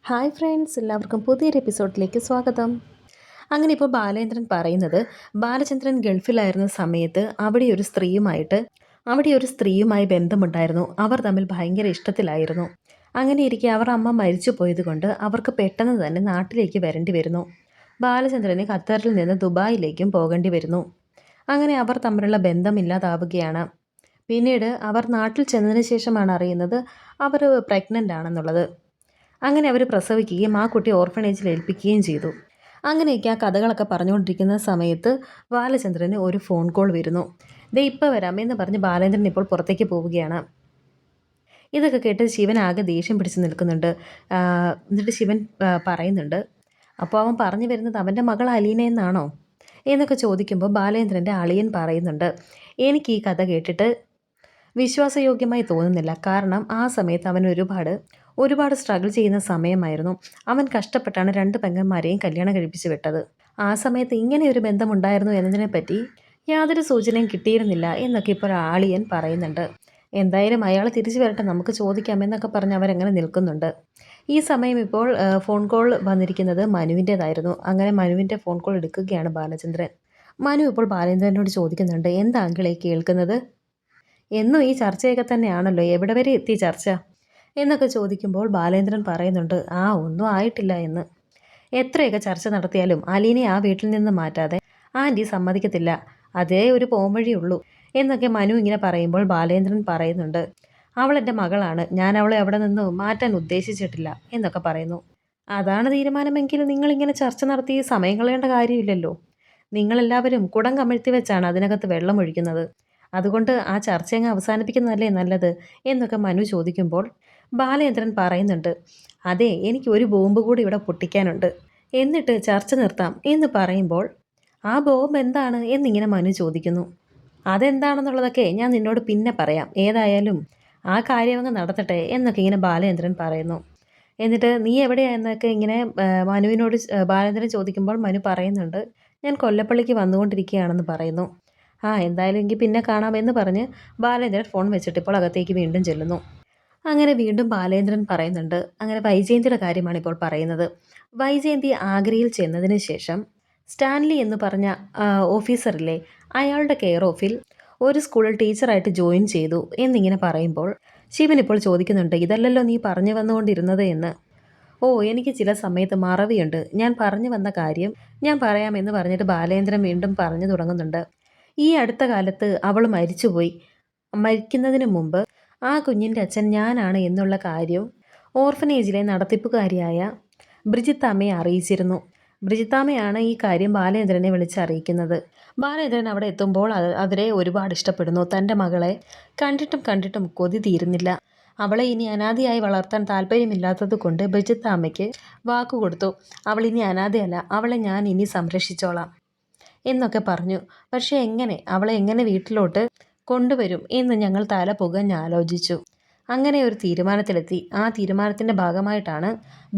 Hi friends, എല്ലാവർക്കും പുതിയൊരു എപ്പിസോഡിലേക്ക് സ്വാഗതം. അങ്ങനെ ഇപ്പോൾ ബാലേന്ദ്രൻ പറയുന്നത്, ബാലചന്ദ്രൻ ഗൾഫിലായിരുന്ന സമയത്ത് അവിടെ ഒരു സ്ത്രീയുമായി ബന്ധമുണ്ടായിരുന്നു. അവർ തമ്മിൽ ഭയങ്കര ഇഷ്ടത്തിലായിരുന്നു. അങ്ങനെ ഇരിക്കെ അവർ അമ്മ മരിച്ചു പോയതുകൊണ്ട് അവർക്ക് പെട്ടെന്ന് തന്നെ നാട്ടിലേക്ക് വരേണ്ടി വരുന്നു. ബാലചന്ദ്രന് ഖത്തറിൽ നിന്ന് ദുബായിലേക്കും പോകേണ്ടി വരുന്നു. അങ്ങനെ അവർ തമ്മിലുള്ള ബന്ധമില്ലാതാവുകയാണ്. പിന്നീട് അവർ നാട്ടിൽ ചെന്നതിന് ശേഷമാണ് അറിയുന്നത് അവർ പ്രഗ്നൻ്റ് ആണെന്നുള്ളത്. അങ്ങനെ അവർ പ്രസവിക്കുകയും ആ കുട്ടി ഓർഫനേജിൽ ഏൽപ്പിക്കുകയും ചെയ്തു. അങ്ങനെയൊക്കെ ആ കഥകളൊക്കെ പറഞ്ഞുകൊണ്ടിരിക്കുന്ന സമയത്ത് ബാലചന്ദ്രന് ഒരു ഫോൺ കോൾ വരുന്നു. ദേ ഇപ്പോൾ വരാം എന്ന് പറഞ്ഞ് ബാലേന്ദ്രൻ ഇപ്പോൾ പുറത്തേക്ക് പോവുകയാണ്. ഇതൊക്കെ കേട്ട് ശിവൻ ആകെ ദേഷ്യം പിടിച്ച് നിൽക്കുന്നുണ്ട്. എന്നിട്ട് ശിവൻ പറയുന്നുണ്ട്, അപ്പോൾ അവൻ പറഞ്ഞു വരുന്നത് അവൻ്റെ മകൾ അലീന എന്നാണോ എന്നൊക്കെ ചോദിക്കുമ്പോൾ ബാലേന്ദ്രൻ്റെ അളിയൻ പറയുന്നുണ്ട്, എനിക്ക് ഈ കഥ കേട്ടിട്ട് വിശ്വാസയോഗ്യമായി തോന്നുന്നില്ല. കാരണം ആ സമയത്ത് അവൻ ഒരുപാട് സ്ട്രഗിൾ ചെയ്യുന്ന സമയമായിരുന്നു. അവൻ കഷ്ടപ്പെട്ടാണ് 2 പെങ്ങന്മാരെയും കല്യാണം കഴിപ്പിച്ച് വിട്ടത്. ആ സമയത്ത് ഇങ്ങനെ ഒരു ബന്ധമുണ്ടായിരുന്നു എന്നതിനെപ്പറ്റി യാതൊരു സൂചനയും കിട്ടിയിരുന്നില്ല എന്നൊക്കെ ഇപ്പോൾ ആളിയൻ പറയുന്നുണ്ട്. എന്തായാലും അയാൾ തിരിച്ചു വരട്ടെ, നമുക്ക് ചോദിക്കാം എന്നൊക്കെ പറഞ്ഞ് അവരങ്ങനെ നിൽക്കുന്നുണ്ട്. ഈ സമയം ഇപ്പോൾ ഫോൺ കോൾ വന്നിരിക്കുന്നത് മനുവിൻ്റേതായിരുന്നു. അങ്ങനെ മനുവിൻ്റെ ഫോൺ കോൾ എടുക്കുകയാണ് ബാലചന്ദ്രൻ. മനു ഇപ്പോൾ ബാലേന്ദ്രനോട് ചോദിക്കുന്നുണ്ട്, എന്താ അങ്കിളെ കേൾക്കുന്നത്? എന്നും ഈ ചർച്ചയൊക്കെ തന്നെയാണല്ലോ, എവിടെ വരെ എത്തി ചർച്ച എന്നൊക്കെ ചോദിക്കുമ്പോൾ ബാലേന്ദ്രൻ പറയുന്നുണ്ട്, ഒന്നും ആയിട്ടില്ല എന്ന്. എത്രയൊക്കെ ചർച്ച നടത്തിയാലും അലീനെ ആ വീട്ടിൽ നിന്ന് മാറ്റാതെ ആൻറ്റി സമ്മതിക്കത്തില്ല. അതേ ഒരു പോംവഴിയുള്ളൂ എന്നൊക്കെ മനു ഇങ്ങനെ പറയുമ്പോൾ ബാലേന്ദ്രൻ പറയുന്നുണ്ട്, അവൾ എൻ്റെ മകളാണ്, ഞാൻ അവളെ അവിടെ നിന്ന് മാറ്റാൻ ഉദ്ദേശിച്ചിട്ടില്ല എന്നൊക്കെ പറയുന്നു. അതാണ് തീരുമാനമെങ്കിൽ നിങ്ങളിങ്ങനെ ചർച്ച നടത്തി സമയം കളയേണ്ട കാര്യമില്ലല്ലോ. നിങ്ങളെല്ലാവരും കുടം കമഴ്ത്തി വെച്ചാണ് അതിനകത്ത് വെള്ളമൊഴിക്കുന്നത്. അതുകൊണ്ട് ആ ചർച്ചയങ്ങ് അവസാനിപ്പിക്കുന്നതല്ലേ നല്ലത് എന്നൊക്കെ മനു ചോദിക്കുമ്പോൾ ബാലേന്ദ്രൻ പറയുന്നുണ്ട്, അതെ, എനിക്ക് ഒരു ബോംബ് കൂടി ഇവിടെ പൊട്ടിക്കാനുണ്ട്, എന്നിട്ട് ചർച്ച നിർത്താം എന്ന് പറയുമ്പോൾ ആ ബോംബ് എന്താണ് എന്നിങ്ങനെ മനു ചോദിക്കുന്നു. അതെന്താണെന്നുള്ളതൊക്കെ ഞാൻ നിന്നോട് പിന്നെ പറയാം, ഏതായാലും ആ കാര്യമങ്ങ് നടത്തട്ടെ എന്നൊക്കെ ഇങ്ങനെ ബാലേന്ദ്രൻ പറയുന്നു. എന്നിട്ട് നീ എവിടെയാ എന്നൊക്കെ ഇങ്ങനെ മനുവിനോട് ബാലേന്ദ്രൻ ചോദിക്കുമ്പോൾ മനു പറയുന്നുണ്ട്, ഞാൻ കൊല്ലപ്പള്ളിക്ക് വന്നുകൊണ്ടിരിക്കുകയാണെന്ന് പറയുന്നു. എന്തായാലും എങ്കിൽ പിന്നെ കാണാമെന്ന് പറഞ്ഞ് ബാലേന്ദ്രൻ ഫോൺ വെച്ചിട്ട് ഇപ്പോൾ അകത്തേക്ക് വീണ്ടും ചെല്ലുന്നു. അങ്ങനെ വീണ്ടും ബാലേന്ദ്രൻ പറയുന്നുണ്ട്, അങ്ങനെ വൈജയന്തിയുടെ കാര്യമാണ് ഇപ്പോൾ പറയുന്നത്. വൈജയന്തി ആഗ്രയിൽ ചെന്നതിന് ശേഷം സ്റ്റാൻലി എന്ന് പറഞ്ഞ ഓഫീസറില്ലേ, അയാളുടെ കെയർ ഓഫിൽ ഒരു സ്കൂളിൽ ടീച്ചറായിട്ട് ജോയിൻ ചെയ്തു എന്നിങ്ങനെ പറയുമ്പോൾ ശിവൻ ഇപ്പോൾ ചോദിക്കുന്നുണ്ട്, ഇതല്ലല്ലോ നീ പറഞ്ഞു വന്നുകൊണ്ടിരുന്നത് എന്ന്. എനിക്ക് ചില സമയത്ത് മറവിയുണ്ട്, ഞാൻ പറഞ്ഞു വന്ന കാര്യം ഞാൻ പറയാമെന്ന് പറഞ്ഞിട്ട് ബാലേന്ദ്രൻ വീണ്ടും പറഞ്ഞു തുടങ്ങുന്നുണ്ട്. ഈ അടുത്ത കാലത്ത് അവൾ മരിച്ചുപോയി. മരിക്കുന്നതിന് മുമ്പ് ആ കുഞ്ഞിൻ്റെ അച്ഛൻ ഞാനാണ് എന്നുള്ള കാര്യം ഓർഫനേജിലെ നടത്തിപ്പുകാരിയായ ബ്രിജിത്താമ്മയെ അറിയിച്ചിരുന്നു. ബ്രിജിത്താമ്മയാണ് ഈ കാര്യം ബാലേന്ദ്രനെ വിളിച്ചറിയിക്കുന്നത്. ബാലേന്ദ്രൻ അവിടെ എത്തുമ്പോൾ അവരെ ഒരുപാട് ഇഷ്ടപ്പെടുന്നു. തൻ്റെ മകളെ കണ്ടിട്ടും കൊതി തീരുന്നില്ല. അവളെ ഇനി അനാഥയായി വളർത്താൻ താല്പര്യമില്ലാത്തത് കൊണ്ട് ബ്രിജിത്താമ്മയ്ക്ക് വാക്കുകൊടുത്തു, അവൾ ഇനി അനാഥയല്ല, അവളെ ഞാൻ ഇനി സംരക്ഷിച്ചോളാം എന്നൊക്കെ പറഞ്ഞു. പക്ഷേ അവളെ എങ്ങനെ വീട്ടിലോട്ട് കൊണ്ടുവരും എന്ന് ഞങ്ങൾ തല പുകഞ്ഞാലോചിച്ചു. അങ്ങനെ ഒരു തീരുമാനത്തിലെത്തി. ആ തീരുമാനത്തിൻ്റെ ഭാഗമായിട്ടാണ്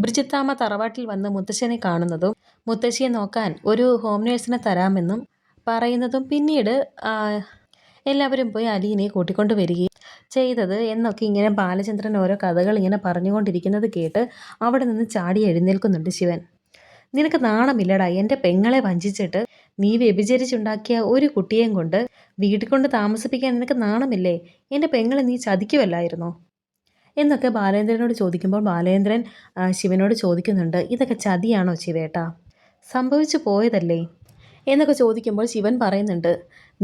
ബ്രിജിത്താമ്മ തറവാട്ടിൽ വന്ന് മുത്തശ്ശനെ കാണുന്നതും മുത്തശ്ശിയെ നോക്കാൻ ഒരു ഹോം നേഴ്സിനെ തരാമെന്നും പറയുന്നതും പിന്നീട് എല്ലാവരും പോയി അലീനെ കൂട്ടിക്കൊണ്ട് വരികയും ചെയ്തത് എന്നൊക്കെ ഇങ്ങനെ ബാലചന്ദ്രൻ ഓരോ കഥകൾ ഇങ്ങനെ പറഞ്ഞുകൊണ്ടിരിക്കുന്നത് കേട്ട് അവിടെ നിന്ന് ചാടി എഴുന്നേൽക്കുന്നുണ്ട് ശിവൻ. നിനക്ക് നാണമില്ലടാ, എൻ്റെ പെങ്ങളെ വഞ്ചിച്ചിട്ട് നീ വ്യഭിചരിച്ചുണ്ടാക്കിയ ഒരു കുട്ടിയെയും കൊണ്ട് വീട്ടിൽ കൊണ്ട് താമസിപ്പിക്കാൻ നിനക്ക് നാണമില്ലേ? എൻ്റെ പെങ്ങളെ നീ ചതിക്കുമല്ലായിരുന്നോ എന്നൊക്കെ ബാലേന്ദ്രനോട് ചോദിക്കുമ്പോൾ ബാലേന്ദ്രൻ ശിവനോട് ചോദിക്കുന്നുണ്ട്, ഇതൊക്കെ ചതിയാണോ ശിവേട്ടാ? സംഭവിച്ചു പോയതല്ലേ എന്നൊക്കെ ചോദിക്കുമ്പോൾ ശിവൻ പറയുന്നുണ്ട്,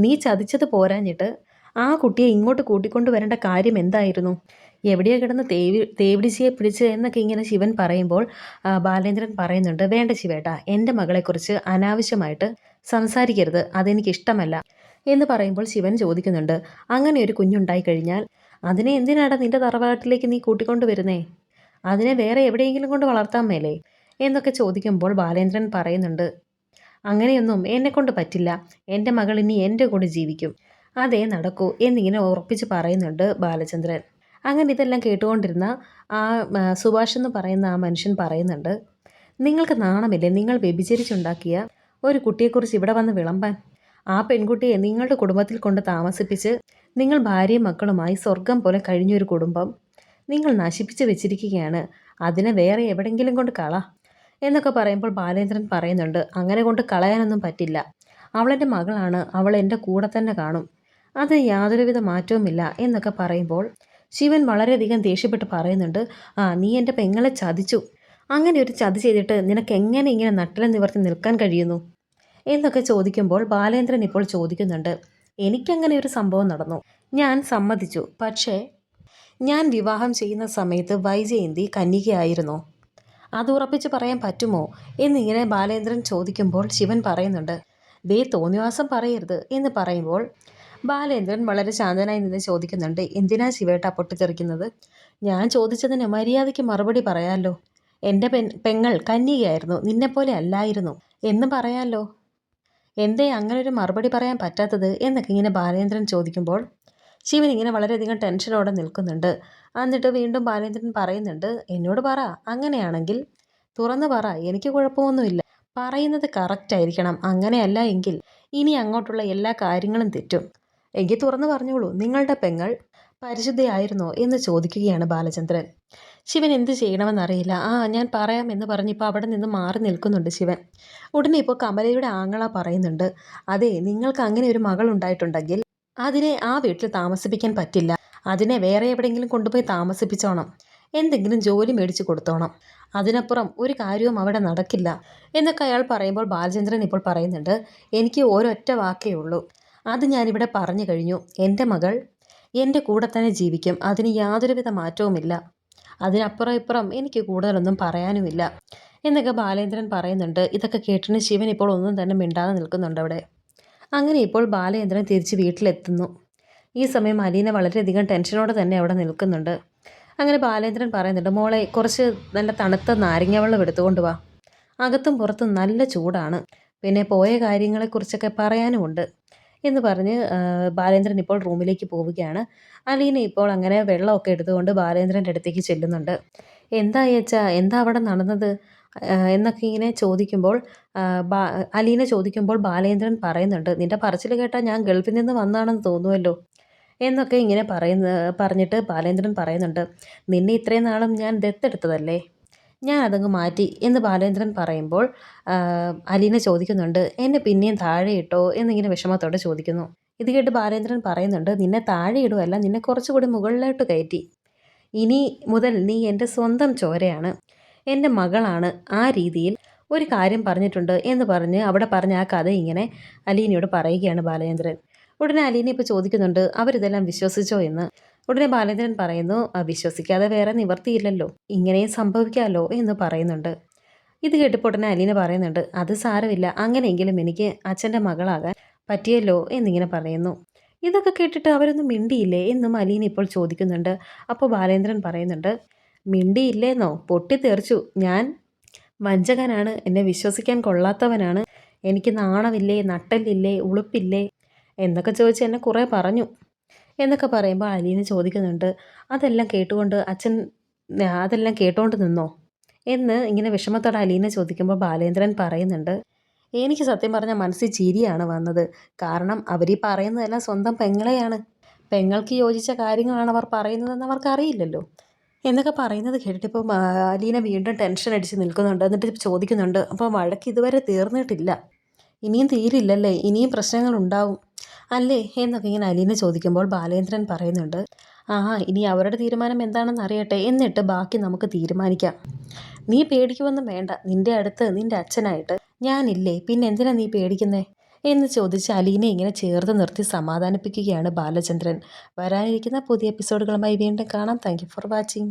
നീ ചതിച്ചത് പോരാഞ്ഞിട്ട് ആ കുട്ടിയെ ഇങ്ങോട്ട് കൂട്ടിക്കൊണ്ട് വരേണ്ട കാര്യം എന്തായിരുന്നു? എവിടെയോ കിടന്ന് തേവിടിച്ചിയെ പിടിച്ച് എന്നൊക്കെ ഇങ്ങനെ ശിവൻ പറയുമ്പോൾ ബാലേന്ദ്രൻ പറയുന്നുണ്ട്, വേണ്ട ശിവേട്ടാ, എൻ്റെ മകളെക്കുറിച്ച് അനാവശ്യമായിട്ട് സംസാരിക്കരുത്, അതെനിക്കിഷ്ടമല്ല എന്ന് പറയുമ്പോൾ ശിവൻ ചോദിക്കുന്നുണ്ട്, അങ്ങനെ ഒരു കുഞ്ഞുണ്ടായി കഴിഞ്ഞാൽ അതിനെ എന്തിനാടാ നിൻ്റെ തറവാട്ടിലേക്ക് നീ കൂട്ടിക്കൊണ്ട് വരുന്നേ? അതിനെ വേറെ എവിടെയെങ്കിലും കൊണ്ട് വളർത്താൻ മേലേ എന്നൊക്കെ ചോദിക്കുമ്പോൾ ബാലേന്ദ്രൻ പറയുന്നുണ്ട്, അങ്ങനെയൊന്നും എന്നെക്കൊണ്ട് പറ്റില്ല, എൻ്റെ മകൾ ഇനി എൻ്റെ കൂടെ ജീവിക്കും, അതേ നടക്കൂ എന്നിങ്ങനെ ഉറപ്പിച്ച് പറയുന്നുണ്ട് ബാലചന്ദ്രൻ. അങ്ങനെ ഇതെല്ലാം കേട്ടുകൊണ്ടിരുന്ന ആ സുഭാഷ് എന്ന് പറയുന്ന ആ മനുഷ്യൻ പറയുന്നുണ്ട്, നിങ്ങൾക്ക് നാണമില്ലേ നിങ്ങൾ വ്യഭിചരിച്ചുണ്ടാക്കിയ ഒരു കുട്ടിയെക്കുറിച്ച് ഇവിടെ വന്ന് വിളമ്പാൻ? ആ പെൺകുട്ടിയെ നിങ്ങളുടെ കുടുംബത്തിൽ കൊണ്ട് താമസിപ്പിച്ച് നിങ്ങൾ ഭാര്യയും മക്കളുമായി സ്വർഗം പോലെ കഴിഞ്ഞൊരു കുടുംബം നിങ്ങൾ നശിപ്പിച്ച് വെച്ചിരിക്കുകയാണ്. അതിനെ വേറെ എവിടെയെങ്കിലും കൊണ്ട് കള എന്നൊക്കെ പറയുമ്പോൾ ബാലേന്ദ്രൻ പറയുന്നുണ്ട്, അങ്ങനെ കൊണ്ട് കളയാനൊന്നും പറ്റില്ല. അവളെൻ്റെ മകളാണ്, അവൾ എൻ്റെ കൂടെ തന്നെ കാണും, അത് യാതൊരുവിധ മാറ്റവുമില്ല എന്നൊക്കെ പറയുമ്പോൾ ശിവൻ വളരെയധികം ദേഷ്യപ്പെട്ട് പറയുന്നുണ്ട്, നീ എൻ്റെ പെങ്ങളെ ചതിച്ചു, അങ്ങനെ ഒരു ചതി ചെയ്തിട്ട് നിനക്ക് എങ്ങനെ ഇങ്ങനെ നട്ടലെ നിവർത്തി നിൽക്കാൻ കഴിയുന്നു എന്നൊക്കെ ചോദിക്കുമ്പോൾ ബാലേന്ദ്രൻ ഇപ്പോൾ ചോദിക്കുന്നുണ്ട്, എനിക്കങ്ങനെ ഒരു സംഭവം നടന്നു, ഞാൻ സമ്മതിച്ചു, പക്ഷേ ഞാൻ വിവാഹം ചെയ്യുന്ന സമയത്ത് വൈജയന്തി കന്യകയായിരുന്നോ, അത് ഉറപ്പിച്ച് പറയാൻ പറ്റുമോ എന്നിങ്ങനെ ബാലേന്ദ്രൻ ചോദിക്കുമ്പോൾ ശിവൻ പറയുന്നുണ്ട്, ദേ തോന്നിവാസം പറയരുത് എന്ന് പറയുമ്പോൾ ബാലേന്ദ്രൻ വളരെ ശാന്തനായി നിന്ന് ചോദിക്കുന്നുണ്ട്, എന്തിനാ ശിവേട്ട പൊട്ടിത്തെറിക്കുന്നത്? ഞാൻ ചോദിച്ചതിന് മര്യാദയ്ക്ക് മറുപടി പറയാമല്ലോ. എൻ്റെ പെങ്ങൾ കന്യകയായിരുന്നു, നിന്നെപ്പോലെ അല്ലായിരുന്നു എന്ന് പറയാമല്ലോ. എന്തേ അങ്ങനെ ഒരു മറുപടി പറയാൻ പറ്റാത്തത് എന്നൊക്കെ ഇങ്ങനെ ബാലേന്ദ്രൻ ചോദിക്കുമ്പോൾ ശിവൻ ഇങ്ങനെ വളരെയധികം ടെൻഷനോടെ നിൽക്കുന്നുണ്ട്. എന്നിട്ട് വീണ്ടും ബാലേന്ദ്രൻ പറയുന്നുണ്ട്, എന്നോട് പറ, അങ്ങനെയാണെങ്കിൽ തുറന്നു പറ, എനിക്ക് കുഴപ്പമൊന്നുമില്ല, പറയുന്നത് കറക്റ്റ് ആയിരിക്കണം, അങ്ങനെയല്ല എങ്കിൽ ഇനി അങ്ങോട്ടുള്ള എല്ലാ കാര്യങ്ങളും തെറ്റും. എങ്കിൽ തുറന്നു പറഞ്ഞോളൂ, നിങ്ങളുടെ പെങ്ങൾ പരിശുദ്ധയായിരുന്നോ എന്ന് ചോദിക്കുകയാണ് ബാലചന്ദ്രൻ. ശിവൻ എന്ത് ചെയ്യണമെന്നറിയില്ല. ഞാൻ പറയാം എന്ന് പറഞ്ഞിപ്പോൾ അവിടെ നിന്ന് മാറി നിൽക്കുന്നുണ്ട് ശിവൻ. ഉടനെ ഇപ്പോൾ കമലയുടെ ആങ്ങള പറയുന്നുണ്ട്, അതെ, നിങ്ങൾക്ക് അങ്ങനെ ഒരു മകൾ ഉണ്ടായിട്ടുണ്ടെങ്കിൽ അതിനെ ആ വീട്ടിൽ താമസിപ്പിക്കാൻ പറ്റില്ല, അതിനെ വേറെ എവിടെയെങ്കിലും കൊണ്ടുപോയി താമസിപ്പിച്ചോണം, എന്തെങ്കിലും ജോലി മേടിച്ച് കൊടുത്തോണം, അതിനപ്പുറം ഒരു കാര്യവും അവിടെ നടക്കില്ല എന്നൊക്കെ അയാൾ പറയുമ്പോൾ ബാലചന്ദ്രൻ ഇപ്പോൾ പറയുന്നുണ്ട്, എനിക്ക് ഒരൊറ്റ വാക്കേ ഉള്ളൂ, അത് ഞാനിവിടെ പറഞ്ഞു കഴിഞ്ഞു, എൻ്റെ മകൾ എൻ്റെ കൂടെ തന്നെ ജീവിക്കും, അതിന് യാതൊരുവിധ മാറ്റവുമില്ല, അതിനപ്പുറം ഇപ്പുറം എനിക്ക് കൂടുതലൊന്നും പറയാനുമില്ല എന്നൊക്കെ ബാലേന്ദ്രൻ പറയുന്നുണ്ട്. ഇതൊക്കെ കേട്ടിന് ശിവൻ ഇപ്പോൾ ഒന്നും തന്നെ മിണ്ടാതെ നിൽക്കുന്നുണ്ട് അവിടെ. അങ്ങനെ ഇപ്പോൾ ബാലേന്ദ്രൻ തിരിച്ച് വീട്ടിലെത്തുന്നു. ഈ സമയം അലീന വളരെയധികം ടെൻഷനോടെ തന്നെ അവിടെ നിൽക്കുന്നുണ്ട്. അങ്ങനെ ബാലേന്ദ്രൻ പറയുന്നുണ്ട്, മോളെ കുറച്ച് നല്ല തണുത്ത നാരങ്ങ വെള്ളം എടുത്തുകൊണ്ട് വാ, അകത്തും പുറത്തും നല്ല ചൂടാണ്, പിന്നെ പോയ കാര്യങ്ങളെക്കുറിച്ചൊക്കെ പറയാനുമുണ്ട് എന്ന് പറഞ്ഞ് ബാലേന്ദ്രൻ ഇപ്പോൾ റൂമിലേക്ക് പോവുകയാണ്. അലീന ഇപ്പോൾ അങ്ങനെ വെള്ളമൊക്കെ എടുത്തുകൊണ്ട് ബാലേന്ദ്രൻ്റെ അടുത്തേക്ക് ചെല്ലുന്നുണ്ട്. എന്താ അയച്ചാ, എന്താ അവിടെ നടന്നത് എന്നൊക്കെ ഇങ്ങനെ ചോദിക്കുമ്പോൾ അലീന ചോദിക്കുമ്പോൾ ബാലേന്ദ്രൻ പറയുന്നുണ്ട്, നിന്റെ പറച്ചിൽ കേട്ടാൽ ഞാൻ ഗൾഫിൽ നിന്ന് വന്നാണെന്ന് തോന്നുമല്ലോ എന്നൊക്കെ ഇങ്ങനെ പറഞ്ഞിട്ട് ബാലേന്ദ്രൻ പറയുന്നുണ്ട്, നിന്നെ ഇത്രയും നാളും ഞാൻ ദത്തെടുത്തതല്ലേ, ഞാൻ അതങ്ങ് മാറ്റി എന്ന് ബാലേന്ദ്രൻ പറയുമ്പോൾ അലീന ചോദിക്കുന്നുണ്ട്, എന്നെ പിന്നെയും താഴെ ഇട്ടോ എന്നിങ്ങനെ വിഷമത്തോടെ ചോദിക്കുന്നു. ഇത് കേട്ട് ബാലേന്ദ്രൻ പറയുന്നുണ്ട്, നിന്നെ താഴെ ഇടുകയല്ല, നിന്നെ കുറച്ചുകൂടി മുകളിലോട്ട് കയറ്റി, ഇനി മുതൽ നീ എൻ്റെ സ്വന്തം ചോരയാണ്, എൻ്റെ മകളാണ്, ആ രീതിയിൽ ഒരു കാര്യം പറഞ്ഞിട്ടുണ്ട് എന്ന് പറഞ്ഞ് അവിടെ പറഞ്ഞ ആ കഥ ഇങ്ങനെ അലീനയോട് പറയുകയാണ് ബാലേന്ദ്രൻ. ഉടനെ അലീന ഇപ്പോൾ ചോദിക്കുന്നുണ്ട്, അവരിതെല്ലാം വിശ്വസിച്ചോ എന്ന്. ഉടനെ ബാലേന്ദ്രൻ പറയുന്നു, വിശ്വസിക്കാതെ വേറെ നിവർത്തിയില്ലല്ലോ, ഇങ്ങനെയും സംഭവിക്കാമല്ലോ എന്ന് പറയുന്നുണ്ട്. ഇത് കേട്ടപ്പോൾ ഉടനെ അലീന പറയുന്നുണ്ട്, അത് സാരമില്ല, അങ്ങനെയെങ്കിലും എനിക്ക് അച്ഛൻ്റെ മകളാകാൻ പറ്റിയല്ലോ എന്നിങ്ങനെ പറയുന്നു. ഇതൊക്കെ കേട്ടിട്ട് അവരൊന്നും മിണ്ടിയില്ലേ എന്നും അലീന ഇപ്പോൾ ചോദിക്കുന്നുണ്ട്. അപ്പോൾ ബാലേന്ദ്രൻ പറയുന്നുണ്ട്, മിണ്ടിയില്ലേന്നോ, പൊട്ടിത്തെറിച്ചു, ഞാൻ വഞ്ചകനാണ്, എന്നെ വിശ്വസിക്കാൻ കൊള്ളാത്തവനാണ്, എനിക്ക് നാണമില്ലേ, നട്ടലില്ലേ, ഉളുപ്പില്ലേ എന്നൊക്കെ ചോദിച്ച് എന്നെ കുറേ പറഞ്ഞു എന്നൊക്കെ പറയുമ്പോൾ അലീന ചോദിക്കുന്നുണ്ട്, അതെല്ലാം കേട്ടുകൊണ്ട് അച്ഛൻ അതെല്ലാം കേട്ടുകൊണ്ട് നിന്നോ എന്ന് ഇങ്ങനെ വിഷമത്തോടെ അലീന ചോദിക്കുമ്പോൾ ബാലേന്ദ്രൻ പറയുന്നുണ്ട്, എനിക്ക് സത്യം പറഞ്ഞാൽ മനസ്സിൽ ചിരിയാണ് വന്നത്, കാരണം അവർ ഈ പറയുന്നതെല്ലാം സ്വന്തം പെങ്ങളെയാണ്, പെങ്ങൾക്ക് യോജിച്ച കാര്യങ്ങളാണ് അവർ പറയുന്നതെന്ന് അവർക്ക് അറിയില്ലല്ലോ എന്നൊക്കെ പറയുന്നത് കേട്ടിട്ടിപ്പോൾ അലീന വീണ്ടും ടെൻഷൻ അടിച്ച് നിൽക്കുന്നുണ്ട്. എന്നിട്ട് ചോദിക്കുന്നുണ്ട്, അപ്പോൾ വഴക്ക് ഇതുവരെ തീർന്നിട്ടില്ല, ഇനിയും തീരില്ലല്ലേ, ഇനിയും പ്രശ്നങ്ങൾ ഉണ്ടാവും അല്ലേ എന്നൊക്കെ ഇങ്ങനെ അലീന ചോദിക്കുമ്പോൾ ബാലേന്ദ്രൻ പറയുന്നുണ്ട്, ഇനി അവരുടെ തീരുമാനം എന്താണെന്ന് അറിയട്ടെ, എന്നിട്ട് ബാക്കി നമുക്ക് തീരുമാനിക്കാം, നീ പേടിക്കുമൊന്നും വേണ്ട, നിൻ്റെ അടുത്ത് നിൻ്റെ അച്ഛനായിട്ട് ഞാനില്ലേ, പിന്നെ എന്തിനാ നീ പേടിക്കുന്നേ എന്ന് ചോദിച്ച് അലീനെ ഇങ്ങനെ ചേർത്ത് നിർത്തി സമാധാനിപ്പിക്കുകയാണ് ബാലചന്ദ്രൻ. വരാനിരിക്കുന്ന പുതിയ എപ്പിസോഡുകളുമായി വീണ്ടും കാണാം. Thank you for watching.